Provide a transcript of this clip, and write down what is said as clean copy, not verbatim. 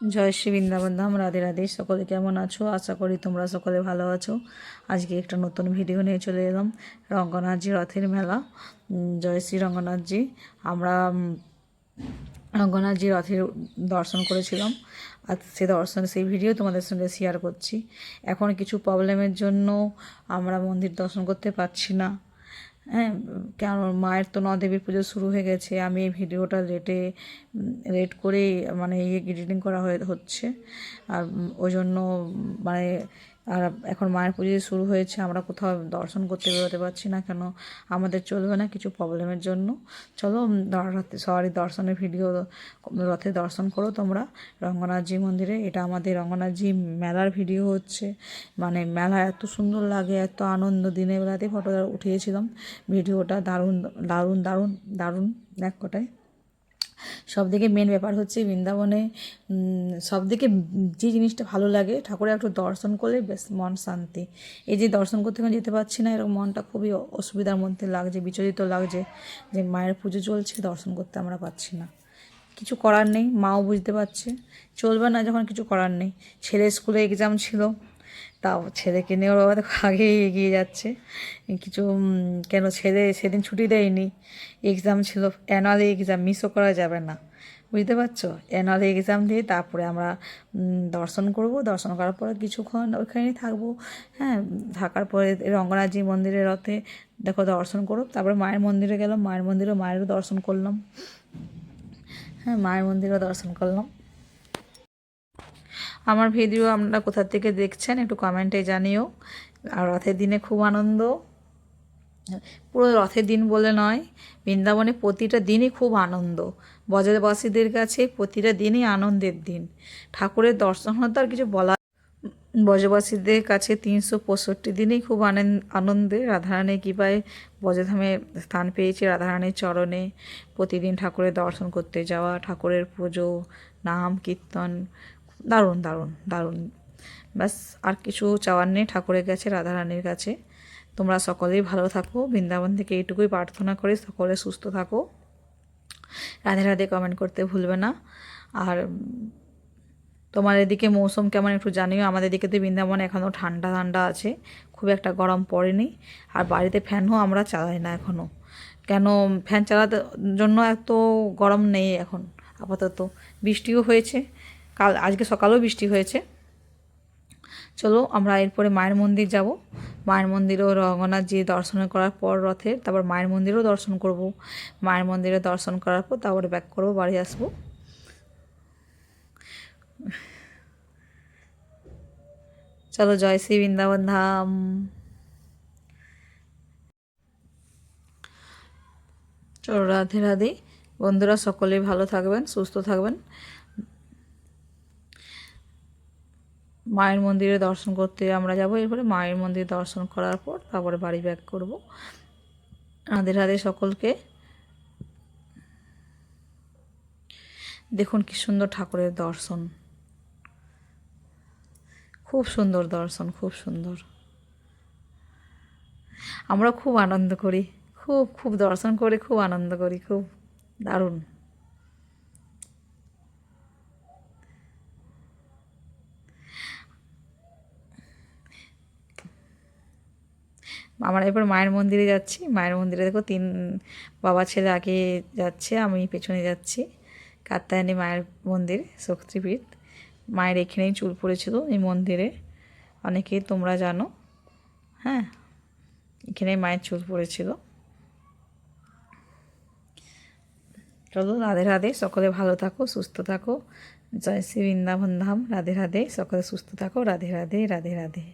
জয় শ্রী বৃন্দাবন ধাম। রাধে রাধে। সকলে কেমন আছো? আশা করি তোমরা সকলে ভালো আছো। আজকে একটা নতুন ভিডিও নিয়ে চলে এলাম। রঙ্গনাথজি রথের মেলা। জয় শ্রী রঙ্গনাথজি। আমরা রঙ্গনাথজি রথের দর্শন করেছিলাম, আর সেই ভিডিও তোমাদের সঙ্গে শেয়ার করছি। এখন কিছু প্রবলেমের জন্য আমরা মন্দির দর্শন করতে পারছি না। হ্যাঁ, কেন মায়ের তো নদেবীর পুজো শুরু হয়ে গেছে। আমি এই ভিডিওটা লেট করে মানে এডিটিং করা হচ্ছে। আর ওই জন্য মানে আর এখন মায়ের পুজো শুরু হয়েছে, আমরা কোথাও দর্শন করতে বেরোতে পারছি না। কেন আমাদের চলবে না কিছু প্রবলেমের জন্য। চলো সবারই দর্শনের ভিডিও, রথে দর্শন করো তোমরা রঙ্গনাথজি মন্দিরে। এটা আমাদের রঙ্গনাথজি মেলার ভিডিও হচ্ছে। মানে মেলা এত সুন্দর লাগে, এত আনন্দ। দিনের বেলাতেই ফটো উঠিয়েছিলাম। ভিডিওটা দারুণ দারুণ দারুণ দারুণ এক কথায়। সবথেকে মেন ব্যাপার হচ্ছে বৃন্দাবনে সবথেকে যে জিনিসটা ভালো লাগে, ঠাকুরের একটু দর্শন করলে বেশ মন শান্তি। এই যে দর্শন করতে এখন যেতে পারছি না, এরকম মনটা খুবই অসুবিধার মধ্যে লাগছে, বিচলিত লাগছে যে মায়ের পুজো চলছে, দর্শন করতে আমরা পাচ্ছি না। কিছু করার নেই, মাও বুঝতে পারছে। চলবে না যখন, কিছু করার নেই। ছেলে স্কুলে এক্সাম ছিল, তাও ছেলেকে নিয়ে ওর বাবা দেখো আগেই এগিয়ে যাচ্ছে। কিছু কেন ছেলে সেদিন ছুটি দেয়নি, এক্সাম ছিল, অ্যানুয়ালি এক্সাম মিসও করা যাবে না, বুঝতে পারছো। অ্যানুয়ালি এক্সাম দিয়ে তারপরে আমরা দর্শন করব। দর্শন করার পরে কিছুক্ষণ ওইখানেই থাকবো। হ্যাঁ, থাকার পরে রঙ্গনাথজি মন্দিরের রথে দেখো দর্শন করো। তারপরে মায়ের মন্দিরে গেলাম, মায়েরও দর্শন করলাম। হ্যাঁ, মায়ের মন্দিরও দর্শন করলাম। আমার ভিডিও আপনারা কোথা থেকে দেখছেন একটু কমেন্টে জানিও। আর রথের দিনে খুব আনন্দ। পুরো রথের দিন বলে নয়, বৃন্দাবনে প্রতিটা দিনই খুব আনন্দ। ব্রজবাসীদের কাছে প্রতিটা দিনই আনন্দের দিন। ঠাকুরের দর্শন হতো আর কিছু বলা। ব্রজবাসীদের কাছে 365 দিনই খুব আনন্দে। রাধারানীর কৃপায় ব্রজধামে স্থান পেয়েছে, রাধারানীর চরণে প্রতিদিন ঠাকুরের দর্শন করতে যাওয়া, ঠাকুরের পুজো, নাম কীর্তন, দারুণ দারুণ দারুণ। ব্যাস, আর কিছু চাওয়ার নেই ঠাকুরের কাছে, রাধারানীর কাছে। তোমরা সকলেই ভালো থাকো। বৃন্দাবন থেকে এইটুকুই প্রার্থনা করি, সকলে সুস্থ থাকো। রাধে রাধে কমেন্ট করতে ভুলবে না। আর তোমার এদিকে মৌসুম কেমন একটু জানিও। আমাদের এদিকে তো বৃন্দাবনে এখনও ঠান্ডা ঠান্ডা আছে, খুব একটা গরম পড়েনি। আর বাড়িতে ফ্যানও আমরা চালাই না এখনও। কেন ফ্যান চালাতে জন্য এত গরম নেই এখন আপাতত। বৃষ্টিও হয়েছে, আজকে সকালেও বৃষ্টি হয়েছে। চলো আমরা এরপরে মায়ের মন্দির যাব। মায়ের মন্দিরেও রঙ্গনাথজি দর্শন করার পর রথের, তারপর মায়ের মন্দিরেও দর্শন করব। মায়ের মন্দিরে দর্শন করার পর তারপরে ব্যাক করবো, বাড়ি আসবো। চলো, জয় শ্রী বৃন্দাবন ধাম। চলো, রাধে রাধে। বন্ধুরা সকলেই ভালো থাকবেন, সুস্থ থাকবেন। মায়ের মন্দিরে দর্শন করতে আমরা যাব। এরপরে মায়ের মন্দির দর্শন করার পর তারপরে বাড়ি ব্যাক করব। রাধে রাধে সকলকে। দেখুন কি সুন্দর ঠাকুরের দর্শন, খুব সুন্দর দর্শন, খুব সুন্দর। আমরা খুব আনন্দ করি, খুব খুব দর্শন করে খুব আনন্দ করি, খুব দারুণ। আমরা এরপর মায়ের মন্দিরে যাচ্ছি। মায়ের মন্দিরে দেখো বাবা ছেলে আগে যাচ্ছে, আমি পেছনে যাচ্ছি। কাত্যায়নী মায়ের মন্দির, শক্তিপীঠ। মায়ের এখানেই চুল পড়েছিল এই মন্দিরে, অনেকেই তোমরা জানো। হ্যাঁ, এখানেই মায়ের চুল পড়েছিল। চলো, রাধে রাধে। সকলে ভালো থাকো, সুস্থ থাকো। জয় শ্রী বৃন্দাবন ধাম। রাধে রাধে। সকলে সুস্থ থাকো। রাধে রাধে, রাধে রাধে।